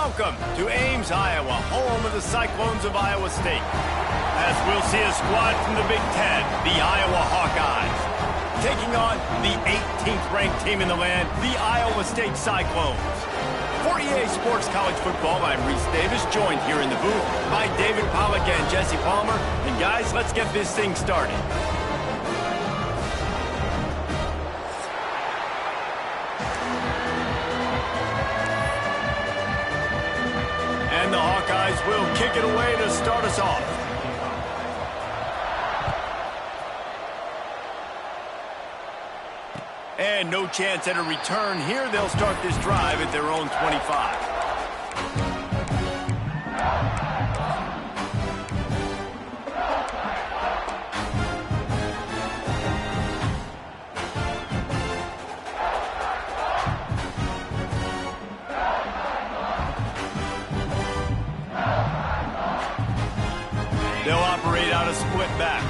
Welcome to Ames, Iowa, home of the Cyclones of Iowa State. As we'll see a squad from the Big Ten, the Iowa Hawkeyes, taking on the 18th ranked team in the land, the Iowa State Cyclones. For EA Sports College Football, I'm Reese Davis, joined here in the booth by David Pollack and Jesse Palmer. And guys, let's get this thing started. And the Hawkeyes will kick it away to start us off. And no chance at a return here. They'll start this drive at their own 25. They'll operate out of split backs.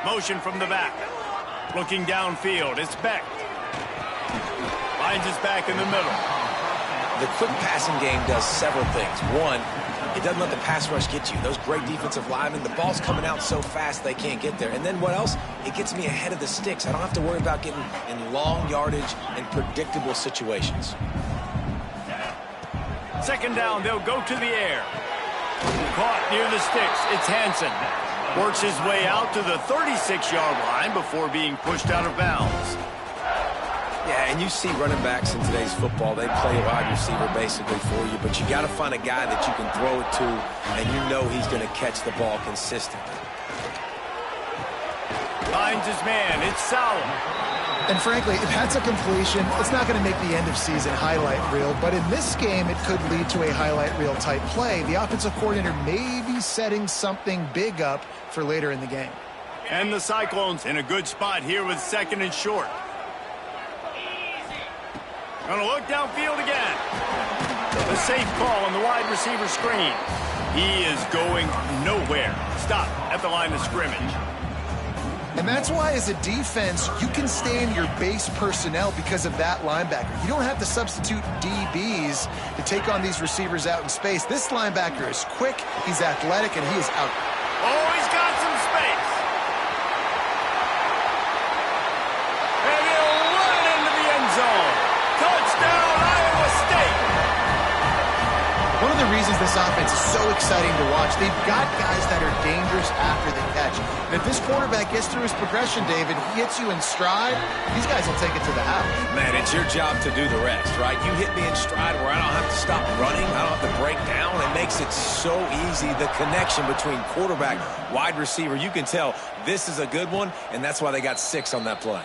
Motion from the back. Looking downfield. It's Beck. Finds his back in the middle. The quick passing game does several things. One, it doesn't let the pass rush get you. Those great defensive linemen, the ball's coming out so fast they can't get there. And then what else? It gets me ahead of the sticks. I don't have to worry about getting in long yardage and predictable situations. Second down, they'll go to the air. Caught near the sticks. It's Hansen. Works his way out to the 36-yard line before being pushed out of bounds. Yeah, and you see running backs in today's football, they play a wide receiver basically for you, but you got to find a guy that you can throw it to, and you know he's going to catch the ball consistently. Finds his man. It's Sowell. And frankly, if that's a completion, it's not going to make the end-of-season highlight reel. But in this game, it could lead to a highlight reel type play. The offensive coordinator may be setting something big up for later in the game. And the Cyclones in a good spot here with second and short. Going to look downfield again. A safe call on the wide receiver screen. He is going nowhere. Stop at the line of scrimmage. And that's why, as a defense, you can stay in your base personnel because of that linebacker. You don't have to substitute DBs to take on these receivers out in space. This linebacker is quick, he's athletic, and he is out. Oh, he's got some space. And he'll run it into the end zone. Touchdown, Iowa State. One of the reasons this offense is so exciting to watch, they've got guys that are dangerous after the catch. And if this quarterback gets through his progression, David, he hits you in stride, these guys will take it to the house. Man, it's your job to do the rest, right? You hit me in stride where I don't have to stop running, I don't have to break down. It makes it so easy. The connection between quarterback, wide receiver, you can tell this is a good one, and that's why they got 6 on that play.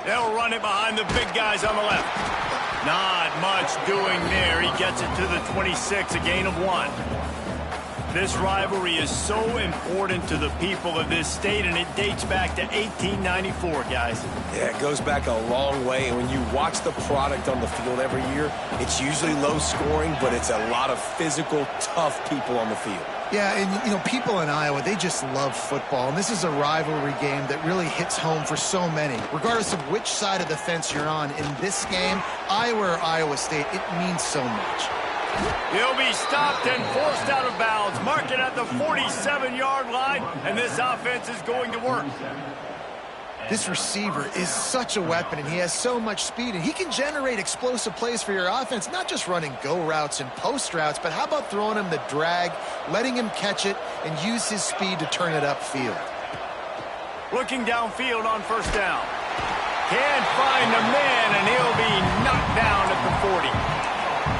They'll run it behind the big guys on the left. Not much doing there. He gets it to the 26, a gain of 1. This rivalry is so important to the people of this state, and it dates back to 1894, guys. Yeah, it goes back a long way, and when you watch the product on the field every year, it's usually low scoring, but it's a lot of physical, tough people on the field. Yeah, and, you know, people in Iowa, they just love football, and this is a rivalry game that really hits home for so many. Regardless of which side of the fence you're on, in this game, Iowa or Iowa State, it means so much. He'll be stopped and forced out of bounds. Mark it at the 47-yard line, and this offense is going to work. This receiver is such a weapon, and he has so much speed, and he can generate explosive plays for your offense, not just running go routes and post routes, but how about throwing him the drag, letting him catch it, and use his speed to turn it upfield. Looking downfield on first down. Can't find the man, and he'll be knocked down at the 40.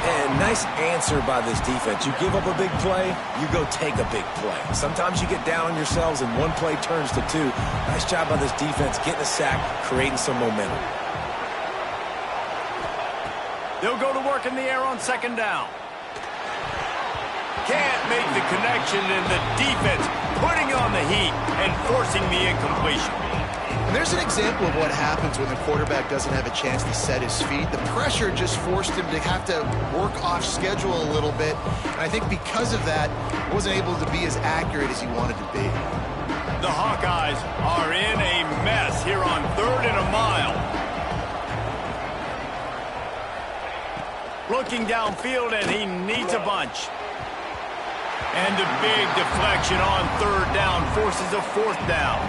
And nice answer by this defense. You give up a big play, you go take a big play. Sometimes you get down on yourselves and one play turns to 2. Nice job by this defense getting a sack, creating some momentum. They'll go to work in the air on second down. Can't make the connection, and the defense putting on the heat and forcing the incompletion. And there's an example of what happens when the quarterback doesn't have a chance to set his feet. The pressure just forced him to have to work off schedule a little bit. And I think because of that, he wasn't able to be as accurate as he wanted to be. The Hawkeyes are in a mess here on 3rd and a mile. Looking downfield, and he needs a bunch. And a big deflection on 3rd down forces a 4th down.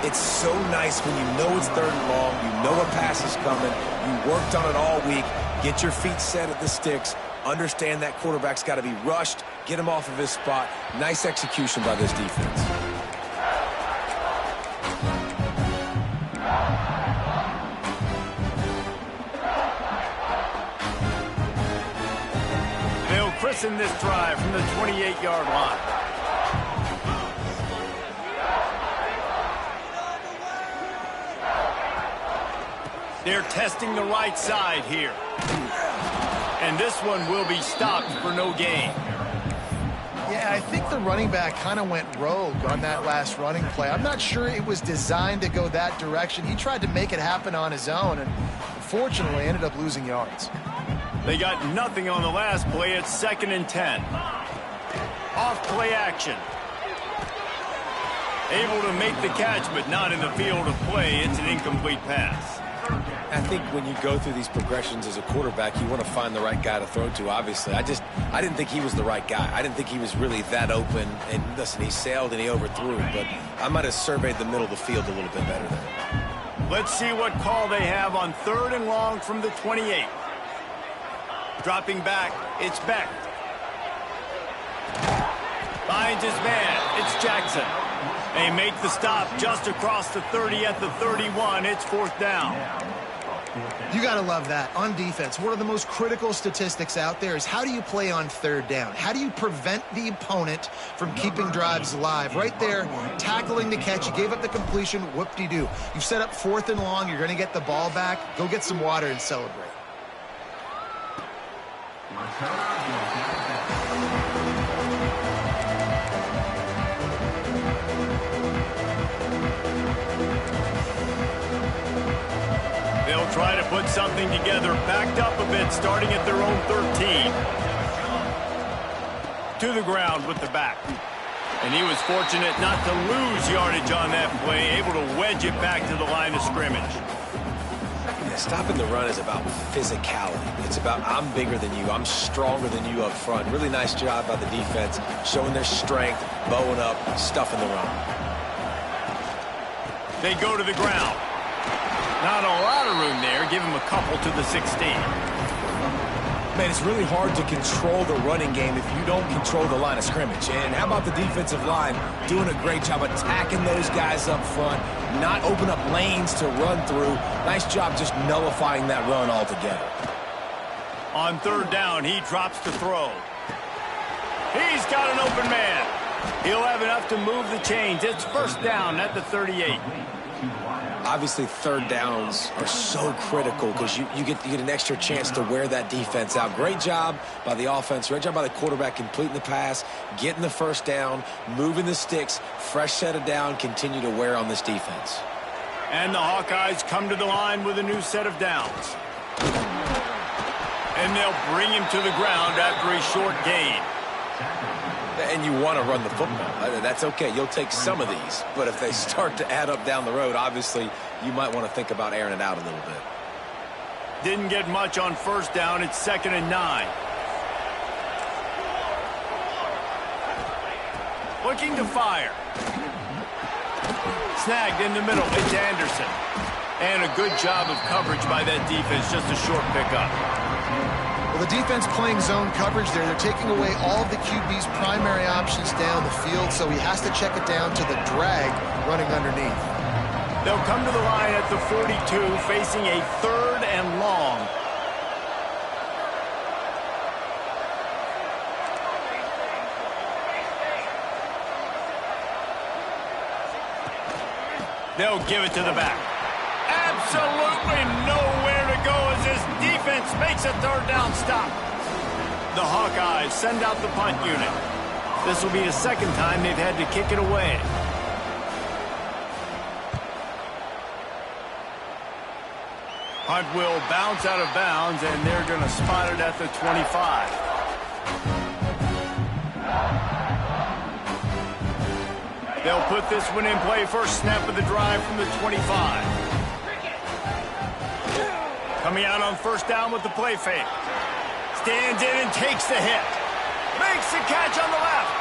It's so nice when you know it's 3rd and long, you know a pass is coming, you worked on it all week, get your feet set at the sticks, understand that quarterback's got to be rushed, get him off of his spot. Nice execution by this defense. They'll christen this drive from the 28-yard line. They're testing the right side here. And this one will be stopped for no gain. Yeah, I think the running back kind of went rogue on that last running play. I'm not sure it was designed to go that direction. He tried to make it happen on his own, and unfortunately ended up losing yards. They got nothing on the last play. It's 2nd and 10. Off play action. Able to make the catch, but not in the field of play. It's an incomplete pass. I think when you go through these progressions as a quarterback, you want to find the right guy to throw to, obviously. I didn't think he was the right guy. I didn't think he was really that open. And listen, he sailed and he overthrew, but I might have surveyed the middle of the field a little bit better there. Let's see what call they have on 3rd and long from the 28. Dropping back, it's Beck. Finds his man, it's Jackson. They make the stop just across the 30 at the 31. It's 4th down. You got to love that. On defense, one of the most critical statistics out there is how do you play on 3rd down? How do you prevent the opponent from keeping drives alive? Right there, tackling the catch. You gave up the completion. Whoop-de-doo. You've set up 4th and long. You're going to get the ball back. Go get some water and celebrate. They'll try to put something together, backed up a bit, starting at their own 13. To the ground with the back. And he was fortunate not to lose yardage on that play, able to wedge it back to the line of scrimmage. Yeah, stopping the run is about physicality. It's about I'm bigger than you, I'm stronger than you up front. Really nice job by the defense, showing their strength, bowing up, stuffing the run. They go to the ground. Not a lot of room there. Give him a couple to the 16. Man, it's really hard to control the running game if you don't control the line of scrimmage. And how about the defensive line doing a great job attacking those guys up front, not open up lanes to run through. Nice job just nullifying that run altogether. On 3rd down, he drops to throw. He's got an open man. He'll have enough to move the chains. It's 1st down at the 38. Obviously, 3rd downs are so critical because you get an extra chance to wear that defense out. Great job by the offense. Great job by the quarterback completing the pass, getting the 1st down, moving the sticks, fresh set of down, continue to wear on this defense. And the Hawkeyes come to the line with a new set of downs. And they'll bring him to the ground after a short gain. And you want to run the football. That's okay. You'll take some of these. But if they start to add up down the road, obviously, you might want to think about airing it out a little bit. Didn't get much on 1st down. It's 2nd and 9. Looking to fire. Snagged in the middle. It's Anderson. And a good job of coverage by that defense. Just a short pickup. Well, the defense playing zone coverage there. They're taking away all of the QB's primary options down the field, so he has to check it down to the drag running underneath. They'll come to the line at the 42, facing a 3rd and long. They'll give it to the back. Absolutely nowhere to go as this defense makes a 3rd down stop. The Hawkeyes send out the punt unit. This will be the second time they've had to kick it away. Punt will bounce out of bounds, and they're going to spot it at the 25. They'll put this one in play. First snap of the drive from the 25. Coming out on first down with the play fake. Stands in and takes the hit. Makes the catch on the left.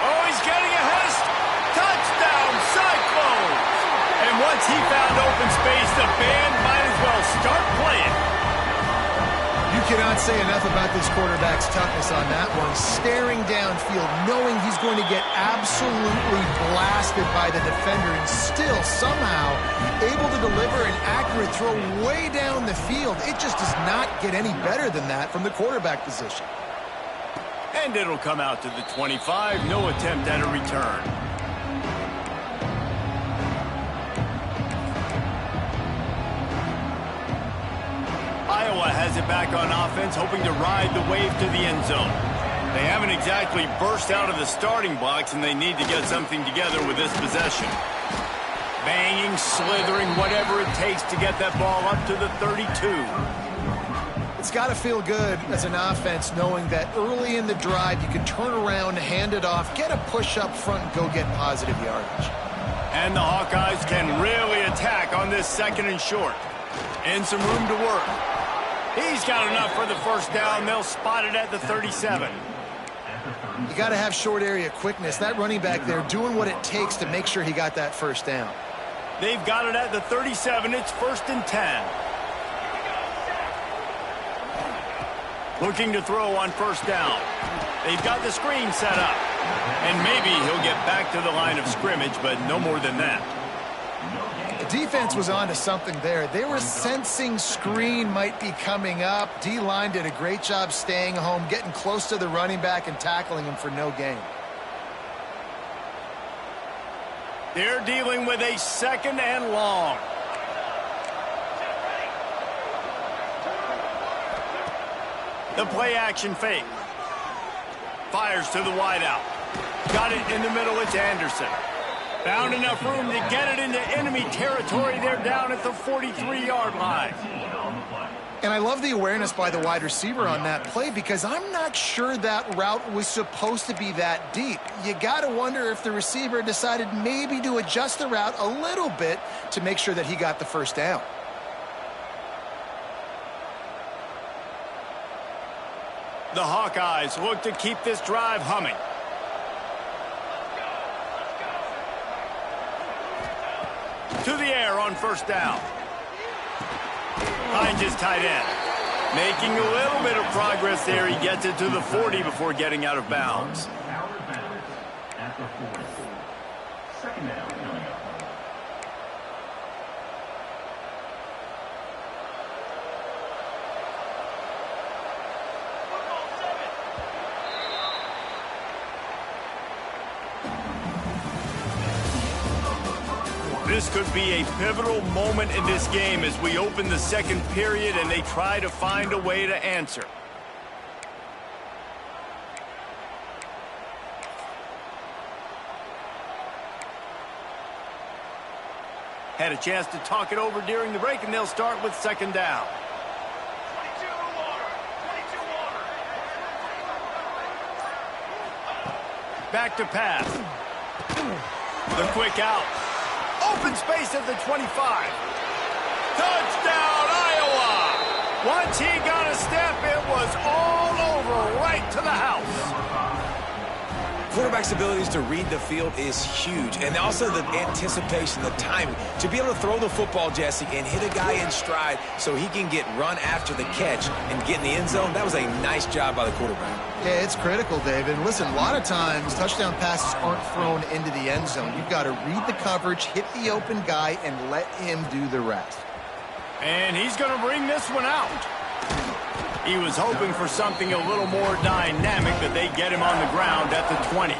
Oh, he's getting a head. Touchdown, Cyclones! And once he found open space, the band might as well start playing. You cannot say enough about this quarterback's toughness on that one. Staring downfield, knowing he's going to get absolutely blasted by the defender, and still somehow able to deliver an accurate throw way down the field. It just does not get any better than that from the quarterback position. And it'll come out to the 25. No attempt at a return. Iowa has it back on offense, hoping to ride the wave to the end zone. They haven't exactly burst out of the starting blocks, and they need to get something together with this possession. Banging, slithering, whatever it takes to get that ball up to the 32. It's got to feel good as an offense knowing that early in the drive you can turn around, hand it off, get a push up front, and go get positive yardage. And the Hawkeyes can really attack on this second and short. And some room to work. He's got enough for the first down. They'll spot it at the 37. You got to have short area quickness. That running back there doing what it takes to make sure he got that first down. They've got it at the 37. It's 1st and 10. Looking to throw on first down. They've got the screen set up. And maybe he'll get back to the line of scrimmage, but no more than that. The defense was on to something there. They were sensing screen might be coming up. D-line did a great job staying home, getting close to the running back and tackling him for no gain. They're dealing with a second and long. The play action fake. Fires to the wideout. Got it in the middle. It's Anderson. Found enough room to get it into enemy territory. They're down at the 43-yard line. And I love the awareness by the wide receiver on that play because I'm not sure that route was supposed to be that deep. You got to wonder if the receiver decided maybe to adjust the route a little bit to make sure that he got the first down. The Hawkeyes look to keep this drive humming. To the air on first down. Finds his tight end. Making a little bit of progress there. He gets it to the 40 before getting out of bounds. Second down. This could be a pivotal moment in this game as we open the second period and they try to find a way to answer. Had a chance to talk it over during the break, and they'll start with second down. Back to pass. The quick out. Open space at the 25. Touchdown, Iowa! Once he got a step, it was all over, right to the house. Quarterback's abilities to read the field is huge, and also the anticipation, the timing. To be able to throw the football, Jesse, and hit a guy in stride so he can get run after the catch and get in the end zone, that was a nice job by the quarterback. Yeah, it's critical, David. Listen, a lot of times touchdown passes aren't thrown into the end zone. You've got to read the coverage, hit the open guy, and let him do the rest. And he's going to bring this one out. He was hoping for something a little more dynamic, but they get him on the ground at the 20.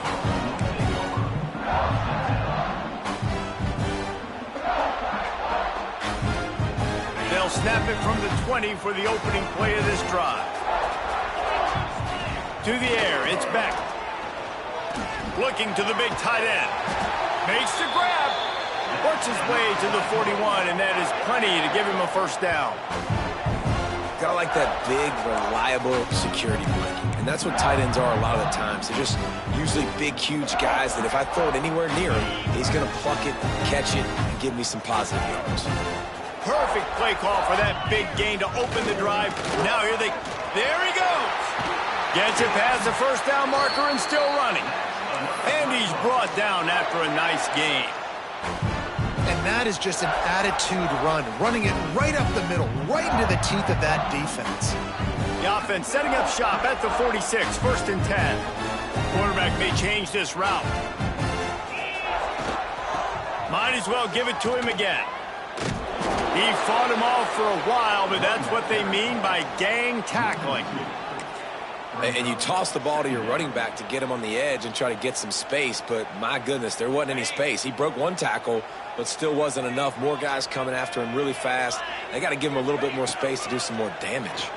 They'll snap it from the 20 for the opening play of this drive. To the air, it's Beck. Looking to the big tight end. Makes the grab. Works his way to the 41, and that is plenty to give him a first down. Gotta like that big, reliable security blanket. And that's what tight ends are a lot of the times. They're just usually big, huge guys that if I throw it anywhere near him, he's going to pluck it, catch it, and give me some positive yards. Perfect play call for that big gain to open the drive. Now there he goes. Gets it past the first down marker and still running. And he's brought down after a nice gain. And that is just an attitude run, running it right up the middle, right into the teeth of that defense. The offense setting up shop at the 46, 1st and 10. Quarterback may change this route. Might as well give it to him again. He fought him off for a while, but that's what they mean by gang tackling. And you toss the ball to your running back to get him on the edge and try to get some space, but my goodness, there wasn't any space. He broke one tackle, but still wasn't enough. More guys coming after him really fast. They got to give him a little bit more space to do some more damage.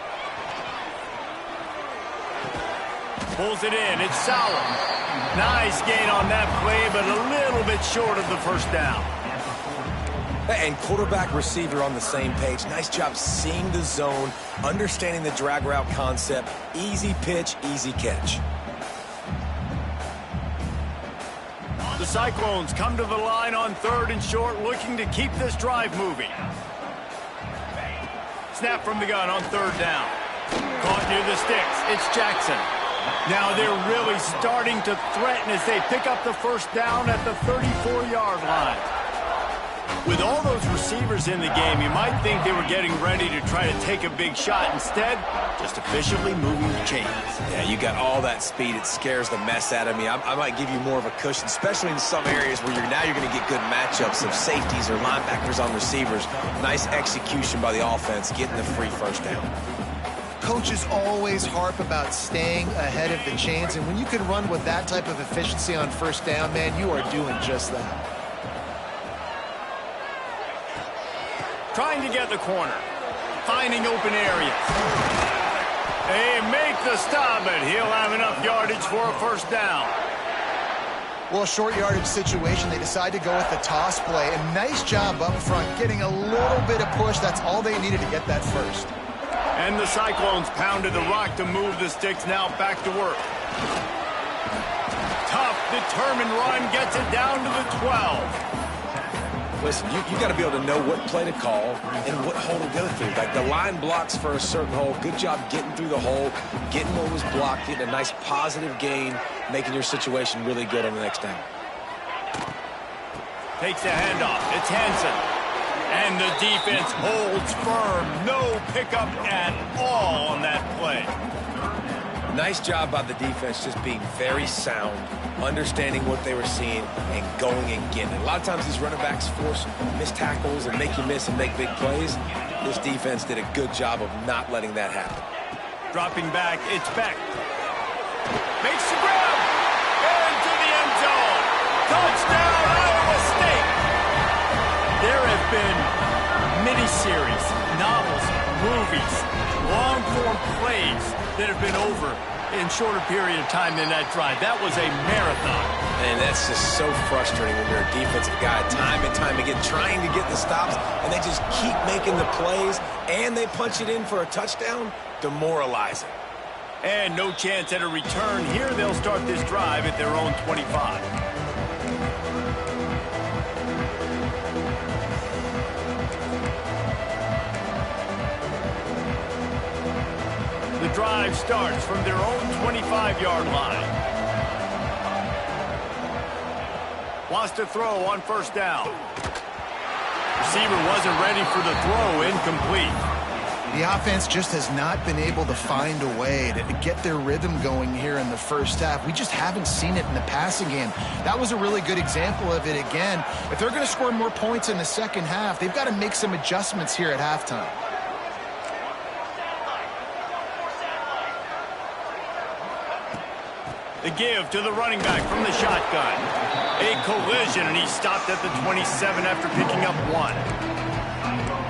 Pulls it in. It's Sauer. Nice gain on that play, but a little bit short of the first down. And quarterback receiver on the same page. Nice job seeing the zone, understanding the drag route concept. Easy pitch, easy catch. The Cyclones come to the line on 3rd and short, looking to keep this drive moving. Snap from the gun on 3rd down. Caught near the sticks. It's Jackson. Now they're really starting to threaten as they pick up the first down at the 34-yard line. With all those receivers in the game, you might think they were getting ready to try to take a big shot. Instead, just efficiently moving the chains. Yeah, you got all that speed. It scares the mess out of me. I might give you more of a cushion, especially in some areas where you're going to get good matchups of safeties or linebackers on receivers. Nice execution by the offense, getting the free first down. Coaches always harp about staying ahead of the chains, and when you can run with that type of efficiency on first down, man, you are doing just that. Trying to get the corner. Finding open areas. They make the stop, but he'll have enough yardage for a first down. Well, a short yardage situation, they decide to go with the toss play. And nice job up front, getting a little bit of push. That's all they needed to get that first. And the Cyclones pounded the rock to move the sticks, now back to work. Tough, determined run, gets it down to the 12. Listen, you got to be able to know what play to call and what hole to go through. Like the line blocks for a certain hole. Good job getting through the hole, getting what was blocked, getting a nice positive gain, making your situation really good on the next down. Takes a handoff. It's Hansen. And the defense holds firm. No pickup at all on that play. Nice job by the defense just being very sound, understanding what they were seeing, and going and getting it. A lot of times these running backs force missed tackles and make you miss and make big plays. This defense did a good job of not letting that happen. Dropping back, it's Beck. Makes the grab. Into the end zone. Touchdown, Iowa State. There have been miniseries, novels, movies, long-form plays that have been over in shorter period of time than that drive. That was a marathon. And that's just so frustrating when you're a defensive guy time and time again trying to get the stops, and they just keep making the plays, and they punch it in for a touchdown. Demoralizing. And no chance at a return here. They'll start this drive at their own 25. The drive starts from their own 25-yard line. Wants to throw on first down. Receiver wasn't ready for the throw. Incomplete. The offense just has not been able to find a way to get their rhythm going here in the first half. We just haven't seen it in the passing game. That was a really good example of it again. If they're going to score more points in the second half, they've got to make some adjustments here at halftime. The give to the running back from the shotgun. A collision, and he stopped at the 27 after picking up one.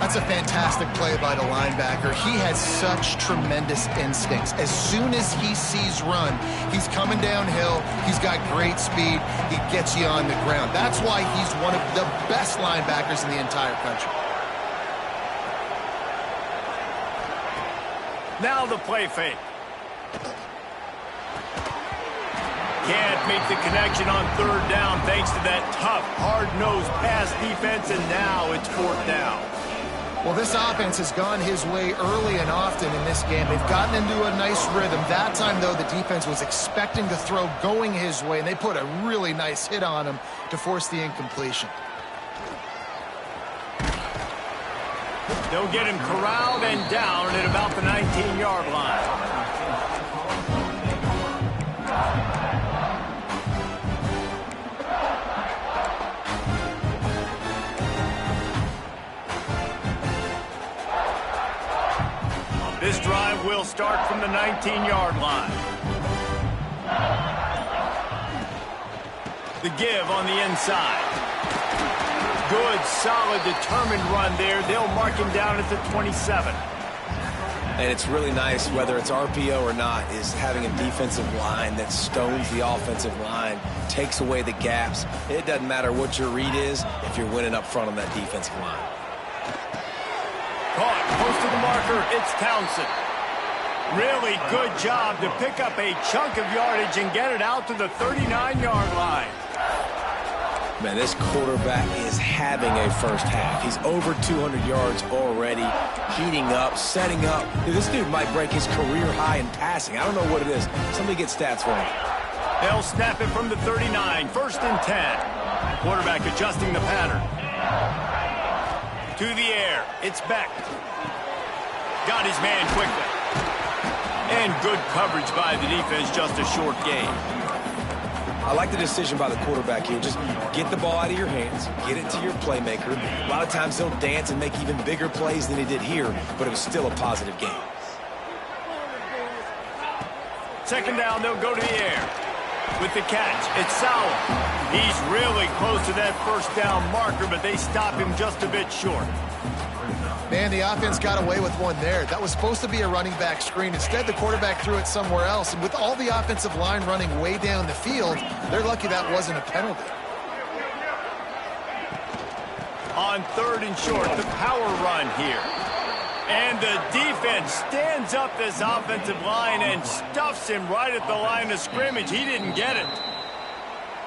I That's a fantastic play by the linebacker. He has such tremendous instincts. As soon as he sees run, he's coming downhill. He's got great speed. He gets you on the ground. That's why he's one of the best linebackers in the entire country. Now the play fake. Can't make the connection on third down thanks to that tough, hard-nosed pass defense, and now it's fourth down. Well, this offense has gone his way early and often in this game. They've gotten into a nice rhythm. That time, though, the defense was expecting the throw going his way, and they put a really nice hit on him to force the incompletion. They'll get him corralled and down at about the 19-yard line. This drive will start from the 19-yard line. The give on the inside. Good, solid, determined run there. They'll mark him down at the 27. And it's really nice, whether it's RPO or not, is having a defensive line that stones the offensive line, takes away the gaps. It doesn't matter what your read is if you're winning up front on that defensive line. Caught, close to the marker, it's Townsend. Really good job to pick up a chunk of yardage and get it out to the 39-yard line. Man, this quarterback is having a first half. He's over 200 yards already, heating up, setting up. Dude, this dude might break his career high in passing. I don't know what it is. Somebody get stats for him. They'll snap it from the 39, first and 10. Quarterback adjusting the pattern. To the air, it's Beck. Got his man quickly. And good coverage by the defense, just a short gain. I like the decision by the quarterback here. Just get the ball out of your hands, get it to your playmaker. A lot of times he'll dance and make even bigger plays than he did here, but it was still a positive game. Second down, they'll go to the air. With the catch, it's Sauer. He's really close to that first down marker, but they stop him just a bit short. Man, the offense got away with one there. That was supposed to be a running back screen. Instead, the quarterback threw it somewhere else. And with all the offensive line running way down the field, they're lucky that wasn't a penalty. On third and short, the power run here. And the defense stands up this offensive line and stuffs him right at the line of scrimmage. He didn't get it.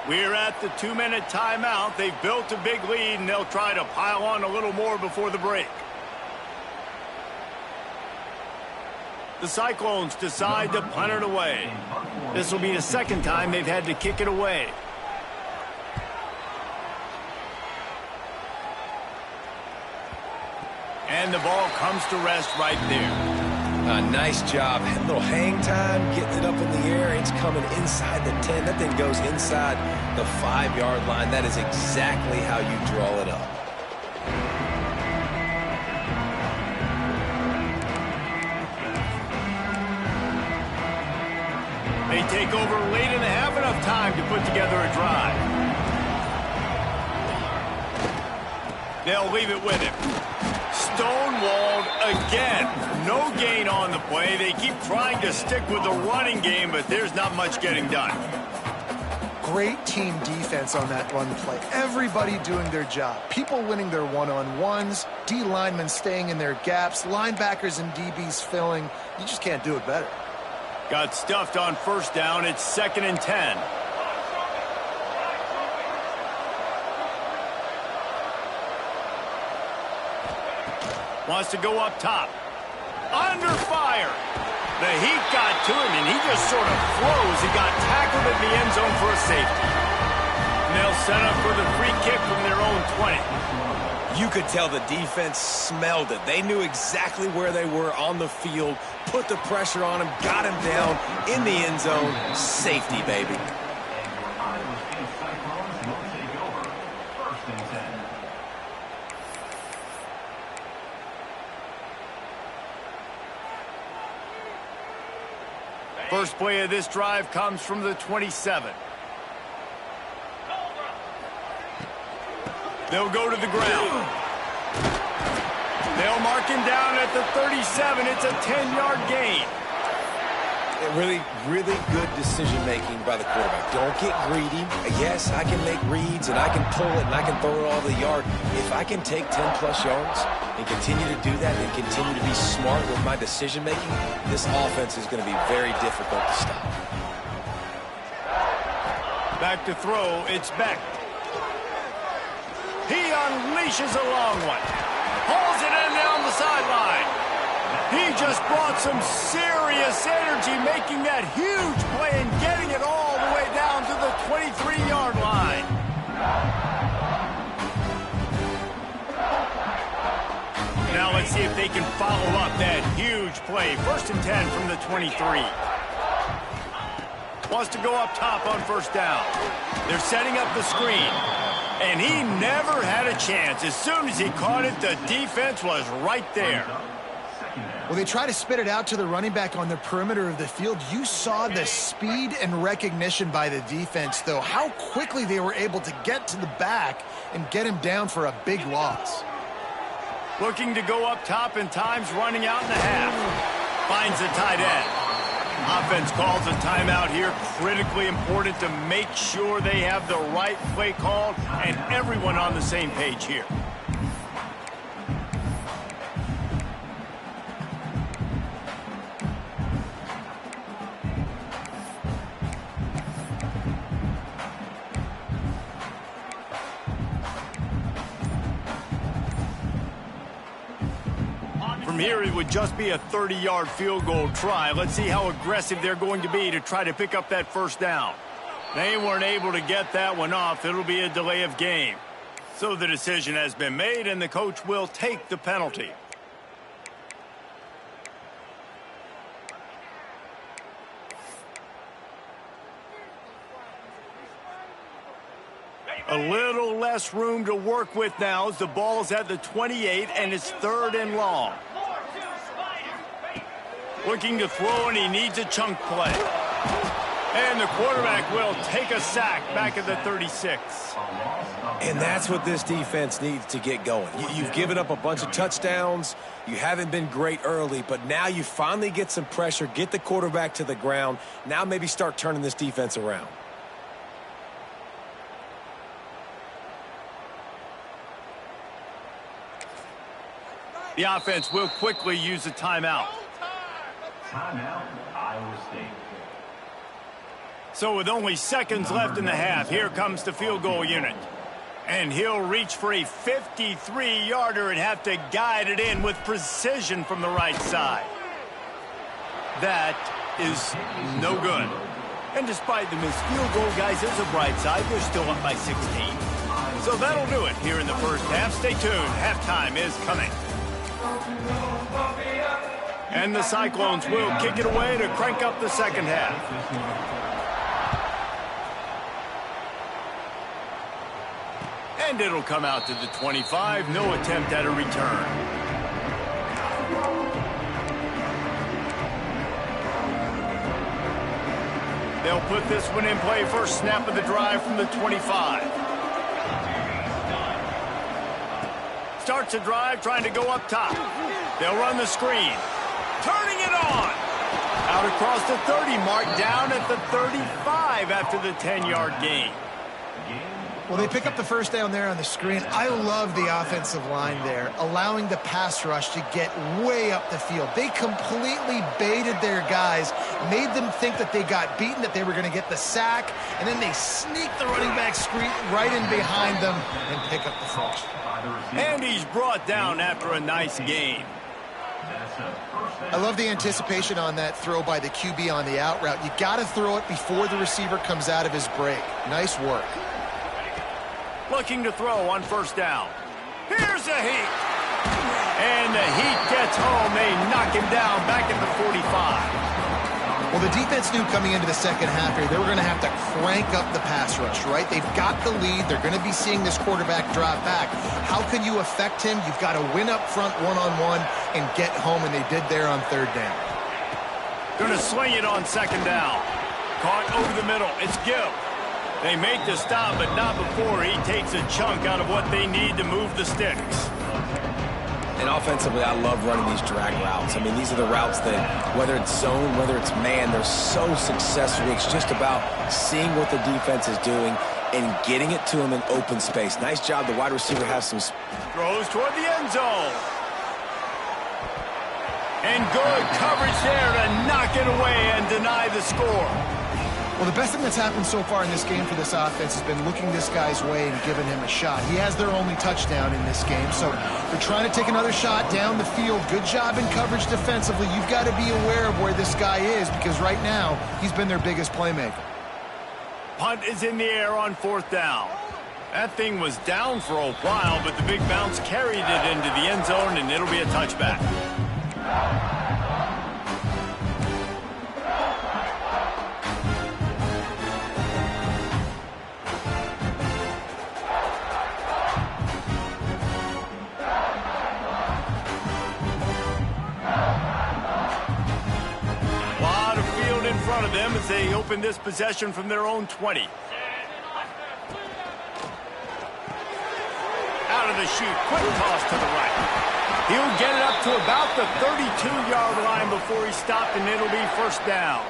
We're at the 2-minute timeout. They've built a big lead, and they'll try to pile on a little more before the break. The Cyclones decide to punt it away. This will be the second time they've had to kick it away. And the ball comes to rest right there. Nice job. A little hang time, getting it up in the air. It's coming inside the 10. That thing goes inside the 5-yard line. That is exactly how you draw it up. They take over late and have enough time to put together a drive. They'll leave it with him. Stonewalled again. No gain on the play. They keep trying to stick with the running game, but there's not much getting done. Great team defense on that run play. Everybody doing their job. People winning their one-on-ones, D linemen staying in their gaps, linebackers and DBs filling. You just can't do it better. Got stuffed on first down. It's 2nd and 10. Wants to go up top. Under fire. The heat got to him, and he just sort of froze. He got tackled in the end zone for a safety. And they'll set up for the free kick from their own 20. You could tell the defense smelled it. They knew exactly where they were on the field, put the pressure on him, got him down in the end zone. Safety, baby. First play of this drive comes from the 27. They'll go to the ground. They'll mark him down at the 37. It's a 10-yard gain. Really, really good decision-making by the quarterback. Don't get greedy. Yes, I can make reads, and I can pull it, and I can throw it all the yard. If I can take 10-plus yards and continue to do that and continue to be smart with my decision-making, this offense is going to be very difficult to stop. Back to throw, it's Beck. He unleashes a long one. Hauls it in down the sideline. He just brought some serious energy, making that huge play and getting it all the way down to the 23-yard line. Now let's see if they can follow up that huge play. 1st and 10 from the 23. Wants to go up top on 1st down. They're setting up the screen. And he never had a chance. As soon as he caught it, the defense was right there. Well, they try to spit it out to the running back on the perimeter of the field. You saw the speed and recognition by the defense, though, how quickly they were able to get to the back and get him down for a big loss. Looking to go up top, and time's running out in the half. Finds the tight end. Offense calls a timeout here. Critically important to make sure they have the right play called and everyone on the same page here. From here, it would just be a 30-yard field goal try. Let's see how aggressive they're going to be to try to pick up that 1st down. They weren't able to get that one off. It'll be a delay of game. So the decision has been made, and the coach will take the penalty. A little less room to work with now as the ball's at the 28, and it's 3rd and long. Looking to throw, and he needs a chunk play. And the quarterback will take a sack back at the 36. And that's what this defense needs to get going. You've given up a bunch of touchdowns. You haven't been great early, but now you finally get some pressure, get the quarterback to the ground. Now maybe start turning this defense around. The offense will quickly use a timeout. Timeout, Iowa State. So with only seconds left in the half, here comes the field goal unit. And he'll reach for a 53-yarder and have to guide it in with precision from the right side. That is no good. And despite the missed field goal, guys, there's a bright side. They're still up by 16. So that'll do it here in the first half. Stay tuned. Halftime is coming. And the Cyclones will kick it away to crank up the second half. And it'll come out to the 25. No attempt at a return. They'll put this one in play. First snap of the drive from the 25. Starts a drive trying to go up top. They'll run the screen. Turning it on. Out across the 30 mark, down at the 35 after the 10-yard gain. Well, they pick up the 1st down there on the screen. I love the offensive line there, allowing the pass rush to get way up the field. They completely baited their guys, made them think that they got beaten, that they were going to get the sack, and then they sneak the running back screen right in behind them and pick up the first. And he's brought down after a nice gain. I love the anticipation on that throw by the QB on the out route. You got to throw it before the receiver comes out of his break. Nice work. Looking to throw on 1st down. Here's a heat. And the heat gets home. They knock him down back at the 45. Well, the defense knew coming into the second half here, they were going to have to crank up the pass rush, right? They've got the lead. They're going to be seeing this quarterback drop back. How can you affect him? You've got to win up front one-on-one and get home, and they did there on 3rd down. Going to sling it on 2nd down. Caught over the middle. It's Gill. They make the stop, but not before he takes a chunk out of what they need to move the sticks. And offensively, I love running these drag routes. I mean, these are the routes that, whether it's zone, whether it's man, they're so successful. It's just about seeing what the defense is doing and getting it to them in open space. Nice job. The wide receiver has some... Throws toward the end zone. And good coverage there to knock it away and deny the score. Well, the best thing that's happened so far in this game for this offense has been looking this guy's way and giving him a shot. He has their only touchdown in this game, so they're trying to take another shot down the field. Good job in coverage defensively. You've got to be aware of where this guy is because right now he's been their biggest playmaker. Punt is in the air on 4th down. That thing was down for a while, but the big bounce carried it into the end zone, and it'll be a touchback. Of them as they open this possession from their own 20. Out of the chute, quick toss to the right. He'll get it up to about the 32-yard line before he stopped, and it'll be 1st down.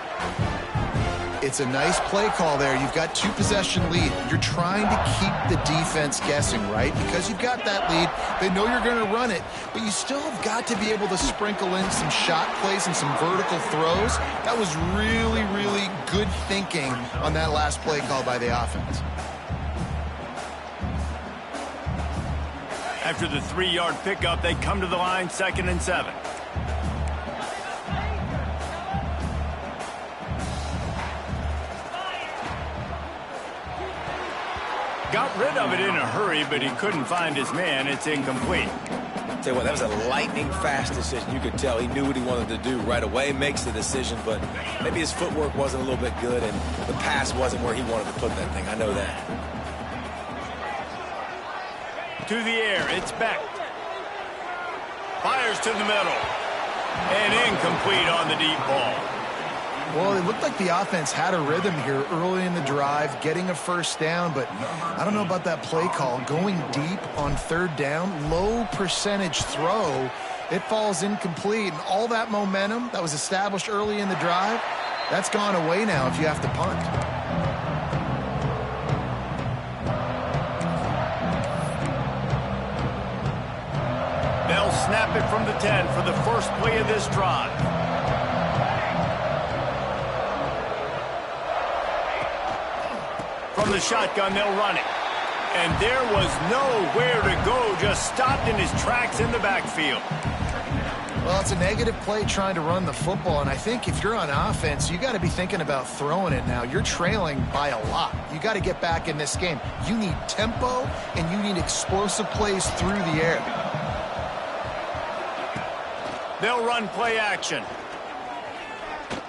It's a nice play call there. You've got 2-possession lead. You're trying to keep the defense guessing, right? Because you've got that lead. They know you're going to run it, but you still have got to be able to sprinkle in some shot plays and some vertical throws. That was really, really good thinking on that last play call by the offense. After the 3-yard pickup, they come to the line 2nd and 7. Got rid of it in a hurry, but he couldn't find his man. It's incomplete. Tell you what, that was a lightning-fast decision. You could tell he knew what he wanted to do right away, makes the decision, but maybe his footwork wasn't a little bit good, and the pass wasn't where he wanted to put that thing. I know that. To the air, it's Beck. Fires to the middle. And incomplete on the deep ball. Well, it looked like the offense had a rhythm here early in the drive, getting a 1st down, but I don't know about that play call. Going deep on 3rd down, low percentage throw, it falls incomplete, and all that momentum that was established early in the drive, that's gone away now if you have to punt. They'll snap it from the 10 for the first play of this drive. From the shotgun, they'll run it. And there was nowhere to go, just stopped in his tracks in the backfield. Well, it's a negative play trying to run the football, and I think if you're on offense, you got to be thinking about throwing it now. You're trailing by a lot. You got to get back in this game. You need tempo, and you need explosive plays through the air. They'll run play action.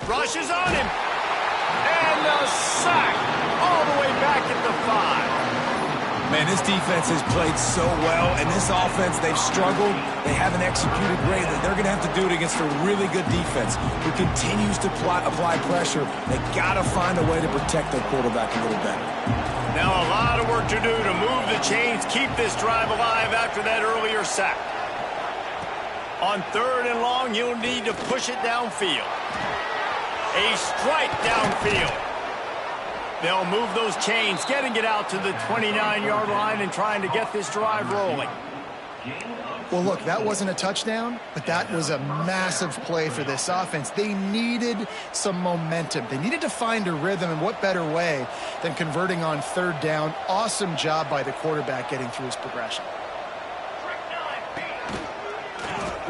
Rushes on him. And a sack. All the way back at the 5. Man, this defense has played so well, and this offense, they've struggled. They haven't executed greatly. They're going to have to do it against a really good defense who continues to apply pressure. They got to find a way to protect their quarterback a little better. Now a lot of work to do to move the chains, keep this drive alive after that earlier sack. On 3rd and long, you'll need to push it downfield. A strike downfield. They'll move those chains, getting it out to the 29-yard line and trying to get this drive rolling. Well, look, that wasn't a touchdown, but that was a massive play for this offense. They needed some momentum. They needed to find a rhythm, and what better way than converting on 3rd down. Awesome job by the quarterback getting through his progression.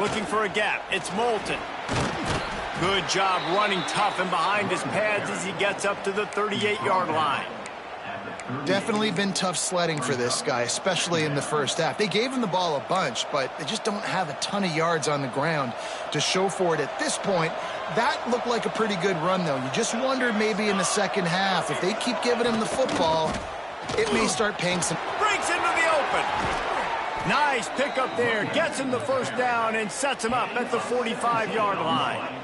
Looking for a gap. It's Moulton. Good job running tough and behind his pads as he gets up to the 38-yard line. Definitely been tough sledding for this guy, especially in the 1st half. They gave him the ball a bunch, but they just don't have a ton of yards on the ground to show for it at this point. That looked like a pretty good run, though. You just wonder maybe in the 2nd half, if they keep giving him the football, it may start paying some. Breaks into the open. Nice pickup there. Gets him the 1st down and sets him up at the 45-yard line.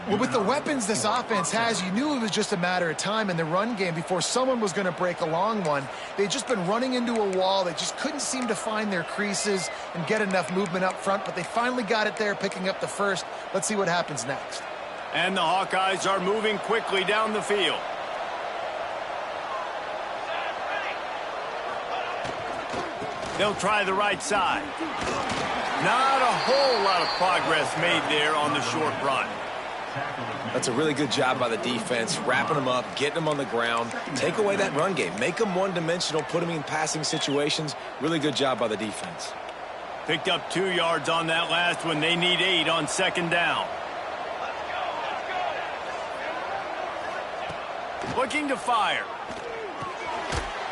Well, with the weapons this offense has, you knew it was just a matter of time in the run game before someone was going to break a long one. They'd just been running into a wall. They just couldn't seem to find their creases and get enough movement up front, but they finally got it there, picking up the first. Let's see what happens next. And the Hawkeyes are moving quickly down the field. They'll try the right side. Not a whole lot of progress made there on the short run. That's a really good job by the defense, wrapping them up, getting them on the ground. Take away that run game. Make them one-dimensional, put them in passing situations. Really good job by the defense. Picked up 2 yards on that last one. They need 8 on second down. Looking to fire.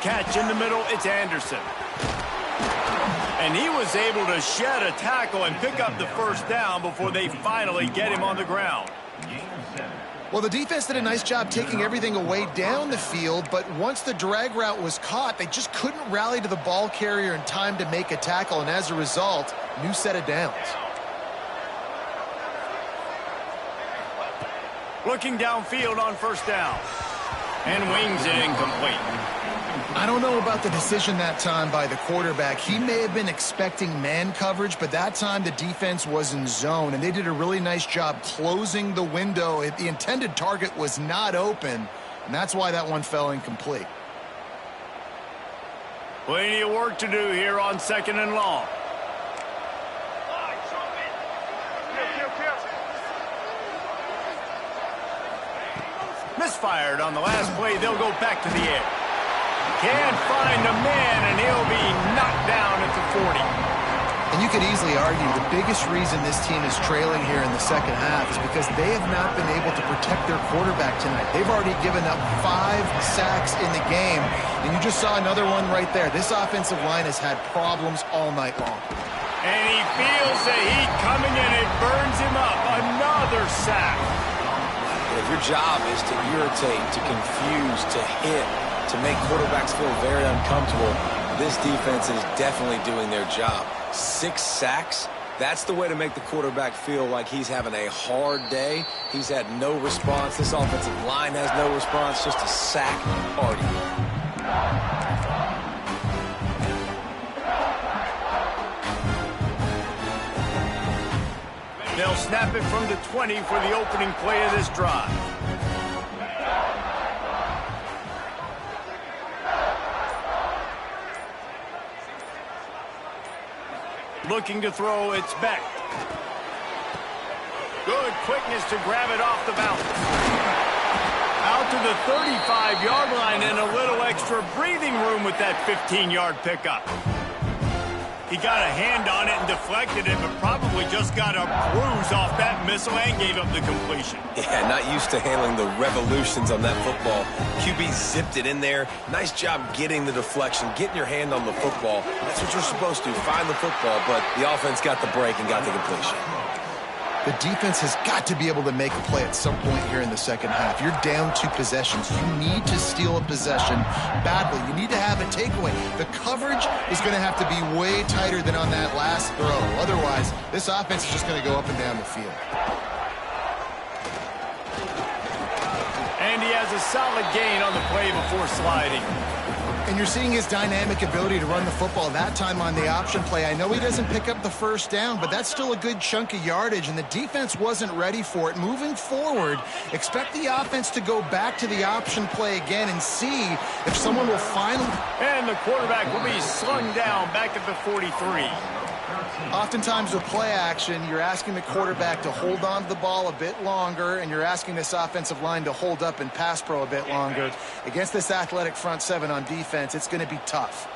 Catch in the middle, it's Anderson. And he was able to shed a tackle and pick up the first down before they finally get him on the ground. Well, the defense did a nice job taking everything away down the field, but once the drag route was caught, they just couldn't rally to the ball carrier in time to make a tackle, and as a result, new set of downs. Looking downfield on first down. And wings it incomplete. I don't know about the decision that time by the quarterback. He may have been expecting man coverage, but that time the defense was in zone, and they did a really nice job closing the window. The intended target was not open, and that's why that one fell incomplete. Plenty of work to do here on second and long. Misfired on the last play. They'll go back to the air. Can't find a man, and he'll be knocked down at the 40. And you could easily argue the biggest reason this team is trailing here in the second half is because they have not been able to protect their quarterback tonight. They've already given up 5 sacks in the game, and you just saw another one right there. This offensive line has had problems all night long. And he feels the heat coming in. It burns him up. Another sack. If your job is to irritate, to confuse, to hit, to make quarterbacks feel very uncomfortable, this defense is definitely doing their job. 6 sacks, that's the way to make the quarterback feel like he's having a hard day. He's had no response. This offensive line has no response, just a sack party. They'll snap it from the 20 for the opening play of this drive. Looking to throw, it's back. Good quickness to grab it off the bounce. Out to the 35-yard line and a little extra breathing room with that 15-yard pickup. He got a hand on it and deflected it, but probably just got a bruise off that missile and gave up the completion. Yeah, not used to handling the revolutions on that football. QB zipped it in there. Nice job getting the deflection, getting your hand on the football. That's what you're supposed to, find the football, but the offense got the break and got the completion. The defense has got to be able to make a play at some point here in the second half. You're down 2 possessions. You need to steal a possession badly. You need to have a takeaway. The coverage is going to have to be way tighter than on that last throw. Otherwise, this offense is just going to go up and down the field. And he has a solid gain on the play before sliding. And you're seeing his dynamic ability to run the football, that time on the option play. I know he doesn't pick up the first down, but that's still a good chunk of yardage, and the defense wasn't ready for it. Moving forward, expect the offense to go back to the option play again and see if someone will finally... And the quarterback will be slung down back at the 43. Oftentimes with play action, you're asking the quarterback to hold on to the ball a bit longer, and you're asking this offensive line to hold up and pass pro a bit longer. Against this athletic front 7 on defense, it's going to be tough.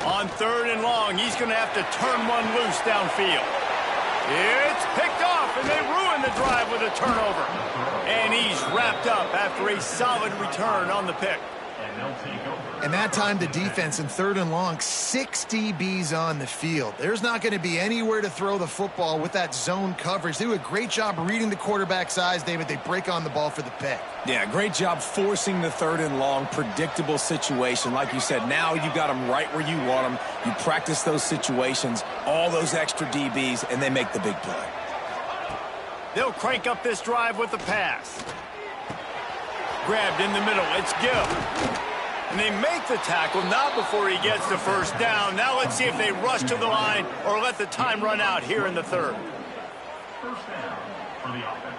On third and long, he's going to have to turn one loose downfield. It's picked off, and they ruin the drive with a turnover. And he's wrapped up after a solid return on the pick. And they'll take over. And that time the defense in 3rd and long, 6 DBs on the field. There's not going to be anywhere to throw the football with that zone coverage. They do a great job reading the quarterback's eyes, David. They break on the ball for the pick. Yeah, great job forcing the 3rd and long, predictable situation. Like you said, now you got them right where you want them. You practice those situations, all those extra DBs, and they make the big play. They'll crank up this drive with the pass. Grabbed in the middle. It's Gill. And they make the tackle, not before he gets the first down. Now let's see if they rush to the line or let the time run out here in the 3rd. First down for the offense.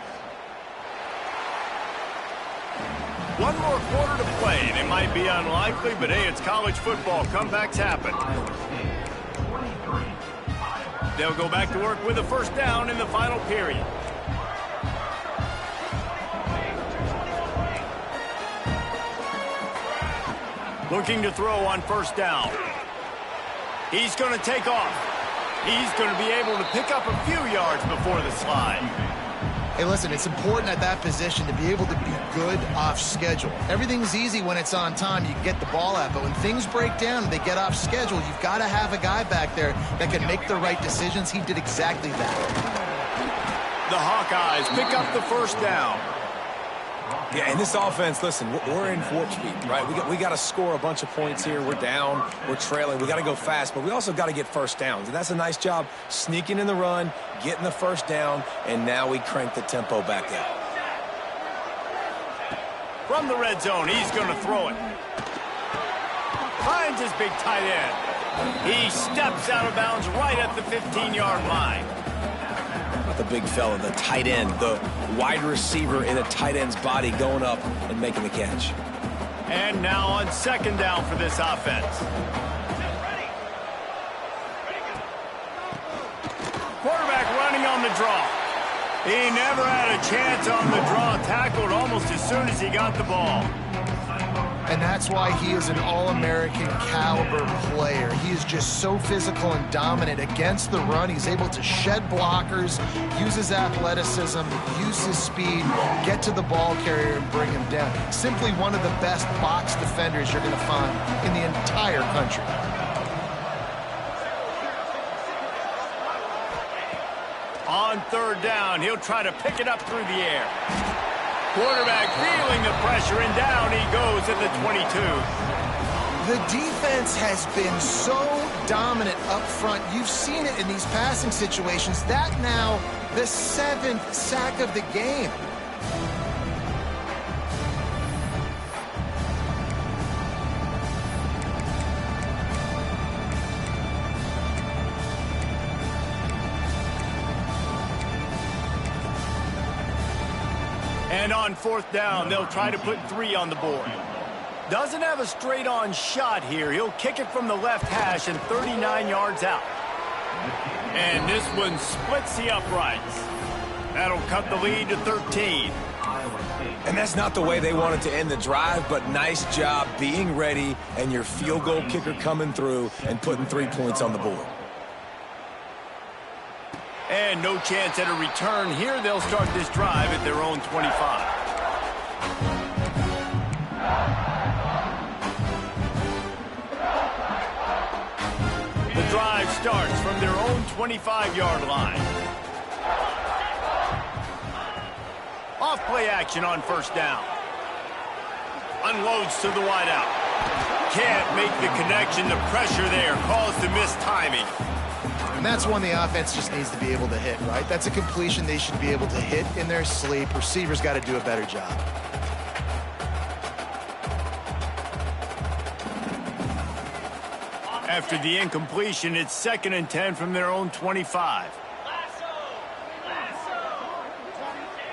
One more quarter to play. It might be unlikely, but hey, it's college football. Comebacks happen. Iowa State, 23. Iowa. They'll go back to work with a first down in the final period. Looking to throw on first down. He's going to take off. He's going to be able to pick up a few yards before the slide. Hey, listen, it's important at that position to be able to be good off schedule. Everything's easy when it's on time. You can get the ball out, but when things break down and they get off schedule, you've got to have a guy back there that can make the right decisions. He did exactly that. The Hawkeyes pick up the first down. Yeah, in this offense, listen, we're in warp speed, right? We got to score a bunch of points here. We're down, we're trailing. We got to go fast, but we also got to get first downs. And that's a nice job sneaking in the run, getting the first down, and now we crank the tempo back up. From the red zone, he's going to throw it. Finds his big tight end. He steps out of bounds right at the 15-yard line. The big fella, the tight end, the wide receiver in a tight end's body going up and making the catch. And now on second down for this offense. Quarterback running on the draw. He never had a chance on the draw, tackled almost as soon as he got the ball. And that's why he is an All-American caliber player. He is just so physical and dominant against the run. He's able to shed blockers, use his athleticism, use his speed, get to the ball carrier and bring him down. Simply one of the best box defenders you're going to find in the entire country. On third down, he'll try to pick it up through the air. Quarterback feeling the pressure, and down he goes at the 22. The defense has been so dominant up front. You've seen it in these passing situations. That now the 7th sack of the game. And on fourth down, they'll try to put 3 on the board. Doesn't have a straight-on shot here. He'll kick it from the left hash and 39 yards out. And this one splits the uprights. That'll cut the lead to 13. And that's not the way they wanted to end the drive, but nice job being ready and your field goal kicker coming through and putting 3 points on the board. And no chance at a return here. They'll start this drive at their own 25. The drive starts from their own 25-yard line. Off play action on first down. Unloads to the wideout. Can't make the connection. The pressure there caused the missed timing. And that's one the offense just needs to be able to hit, right? That's a completion they should be able to hit in their sleep. Receivers got to do a better job. After the incompletion, it's 2nd and 10 from their own 25.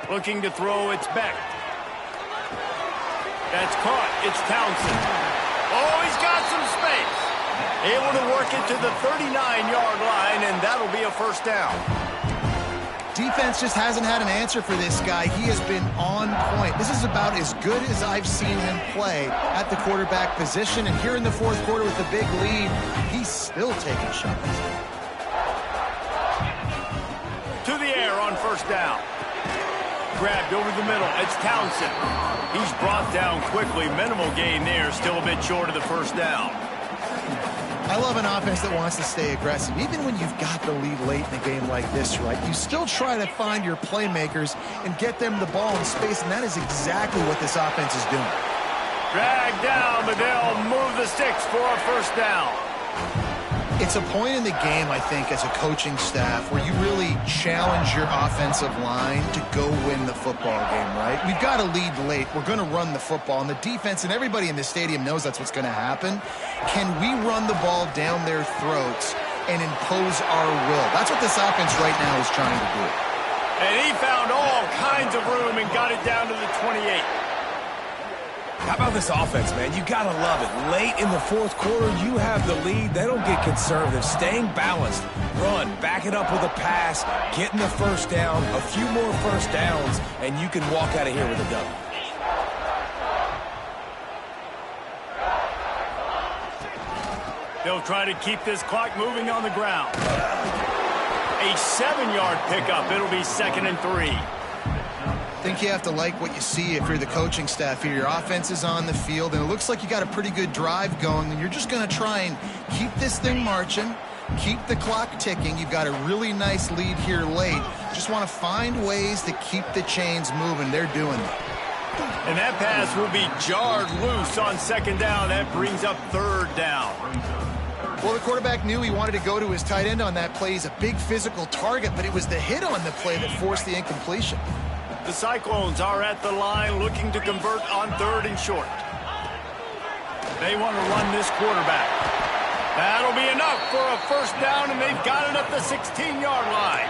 Looking to throw, it's Beck. That's caught. It's Townsend. Oh, he's got some space. Able to work it to the 39-yard line, and that'll be a first down. Defense just hasn't had an answer for this guy. He has been on point. This is about as good as I've seen him play at the quarterback position. And here in the fourth quarter with the big lead, he's still taking shots. To the air on first down. grabbed over the middle. It's Townsend. He's brought down quickly. Minimal gain there. Still a bit short of the first down. I love an offense that wants to stay aggressive. Even when you've got the lead late in a game like this, right, you still try to find your playmakers and get them the ball in space, and that is exactly what this offense is doing. Drag down, but they'll move the sticks for a first down. It's a point in the game, I think, as a coaching staff where you really challenge your offensive line to go win the football game, right? We've got a lead late. We're going to run the football, and the defense and everybody in the stadium knows that's what's going to happen. Can we run the ball down their throats and impose our will? That's what this offense right now is trying to do. And he found all kinds of room and got it down to the 28. How about this offense, man? You gotta love it. Late in the fourth quarter, you have the lead. They don't get conservative. Staying balanced. Run, back it up with a pass, getting the first down, a few more first downs, and you can walk out of here with a W. They'll try to keep this clock moving on the ground. A 7-yard pickup. It'll be 2nd and 3. I think you have to like what you see if you're the coaching staff here. Your offense is on the field, and it looks like you got a pretty good drive going, and you're just going to try and keep this thing marching, keep the clock ticking. You've got a really nice lead here late. Just want to find ways to keep the chains moving. They're doing it. And that pass will be jarred loose on 2nd down. That brings up 3rd down. Well, the quarterback knew he wanted to go to his tight end on that play. He's a big physical target, but it was the hit on the play that forced the incompletion. The Cyclones are at the line looking to convert on 3rd and short. They want to run this quarterback. That'll be enough for a first down, and they've got it at the 16-yard line.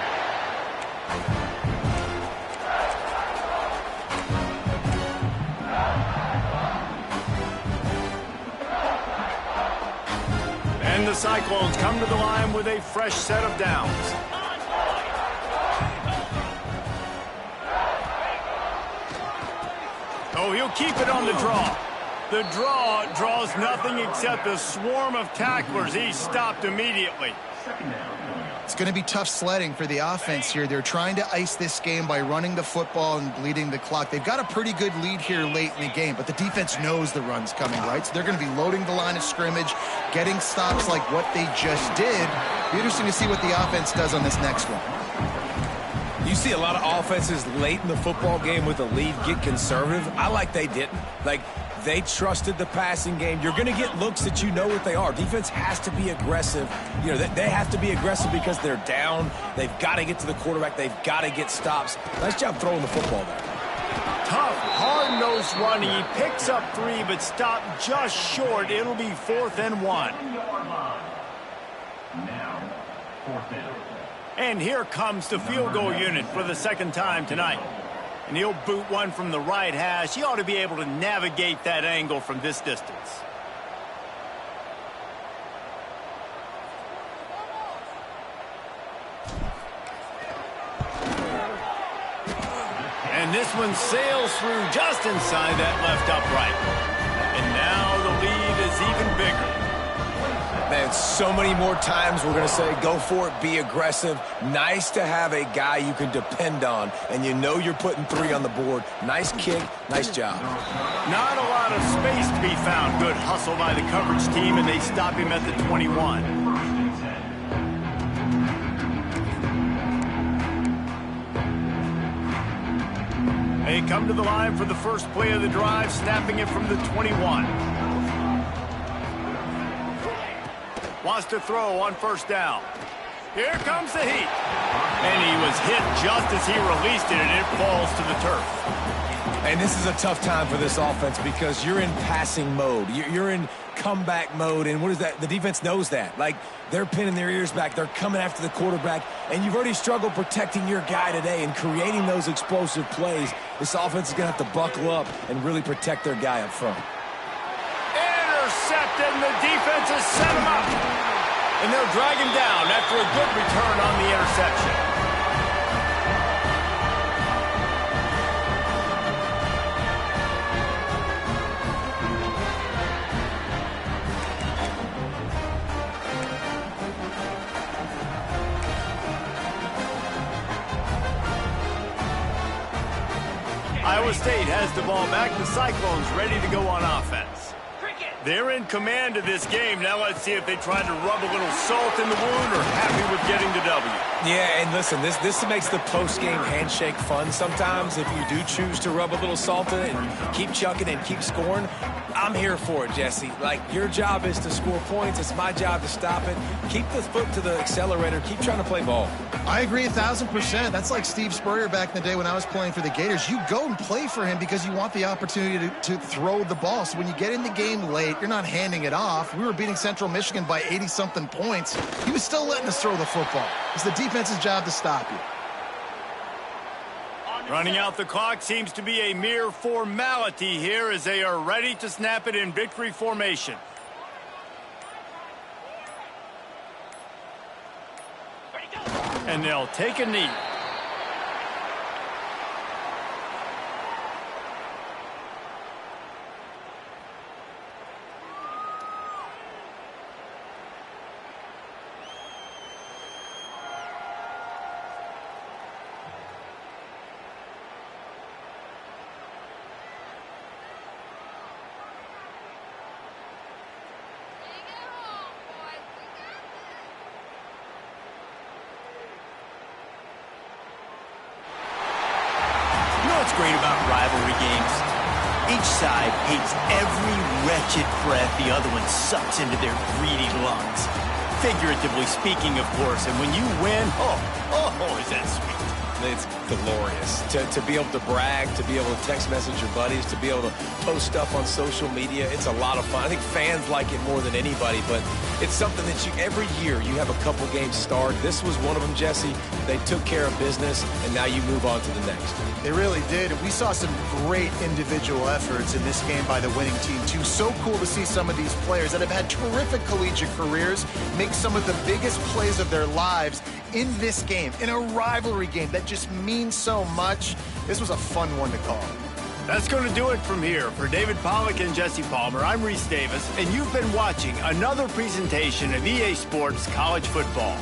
And the Cyclones come to the line with a fresh set of downs. Oh, he'll keep it on the draw. The draw draws nothing except a swarm of tacklers. He's stopped immediately. It's going to be tough sledding for the offense here. They're trying to ice this game by running the football and bleeding the clock. They've got a pretty good lead here late in the game, but the defense knows the run's coming, right? So they're going to be loading the line of scrimmage, getting stops like what they just did. Be interesting to see what the offense does on this next one. You see a lot of offenses late in the football game with a lead get conservative. I like they didn't. Like, they trusted the passing game. You're going to get looks that you know what they are. Defense has to be aggressive. You know, they have to be aggressive because they're down. They've got to get to the quarterback. They've got to get stops. Nice job throwing the football there. Tough, hard-nosed running. He picks up 3, but stopped just short. It'll be 4th and 1. Now, 4th down. And here comes the field goal unit for the 2nd time tonight. And he'll boot one from the right hash. He ought to be able to navigate that angle from this distance. And this one sails through just inside that left upright. And now the lead is even bigger. Man, so many more times we're going to say, go for it, be aggressive. Nice to have a guy you can depend on, and you know you're putting 3 on the board. Nice kick, nice job. Not a lot of space to be found. Good hustle by the coverage team, and they stop him at the 21. They come to the line for the first play of the drive, snapping it from the 21. Wants to throw on 1st down. Here comes the heat. And he was hit just as he released it, and it falls to the turf. And this is a tough time for this offense because you're in passing mode. You're in comeback mode, and what is that? The defense knows that. Like, they're pinning their ears back. They're coming after the quarterback, and you've already struggled protecting your guy today and creating those explosive plays. This offense is going to have to buckle up and really protect their guy up front. Intercepted, and the defense has set him up. And they'll drag him down after a good return on the interception. Iowa State has the ball back. The Cyclones ready to go on offense. They're in command of this game. Now let's see if they try to rub a little salt in the wound or happy with getting the W. Yeah, and listen, this makes the post-game handshake fun sometimes. If you do choose to rub a little salt in it and keep chucking and keep scoring, I'm here for it, Jesse. Like, your job is to score points. It's my job to stop it. Keep the foot to the accelerator. Keep trying to play ball. I agree 1,000%. That's like Steve Spurrier back in the day when I was playing for the Gators. You go and play for him because you want the opportunity to throw the ball. So when you get in the game late, you're not handing it off. We were beating Central Michigan by 80-something points. He was still letting us throw the football. It's the defense's job to stop you. Running out the clock seems to be a mere formality here as they are ready to snap it in victory formation. And they'll take a knee. What's great about rivalry games? Each side hates every wretched breath the other one sucks into their greedy lungs. Figuratively speaking, of course, and when you win, oh, is that sweet. It's glorious to be able to brag, to be able to text message your buddies, to be able to post stuff on social media. It's a lot of fun. I think fans like it more than anybody, but it's something that every year you have a couple games start. This was one of them, Jesse. They took care of business, and now you move on to the next. They really did. We saw some great individual efforts in this game by the winning team, too. So cool to see some of these players that have had terrific collegiate careers make some of the biggest plays of their lives in this game, in a rivalry game that just means so much. This was a fun one to call. That's going to do it from here. For David Pollack and Jesse Palmer, I'm Reese Davis, and you've been watching another presentation of EA Sports College Football.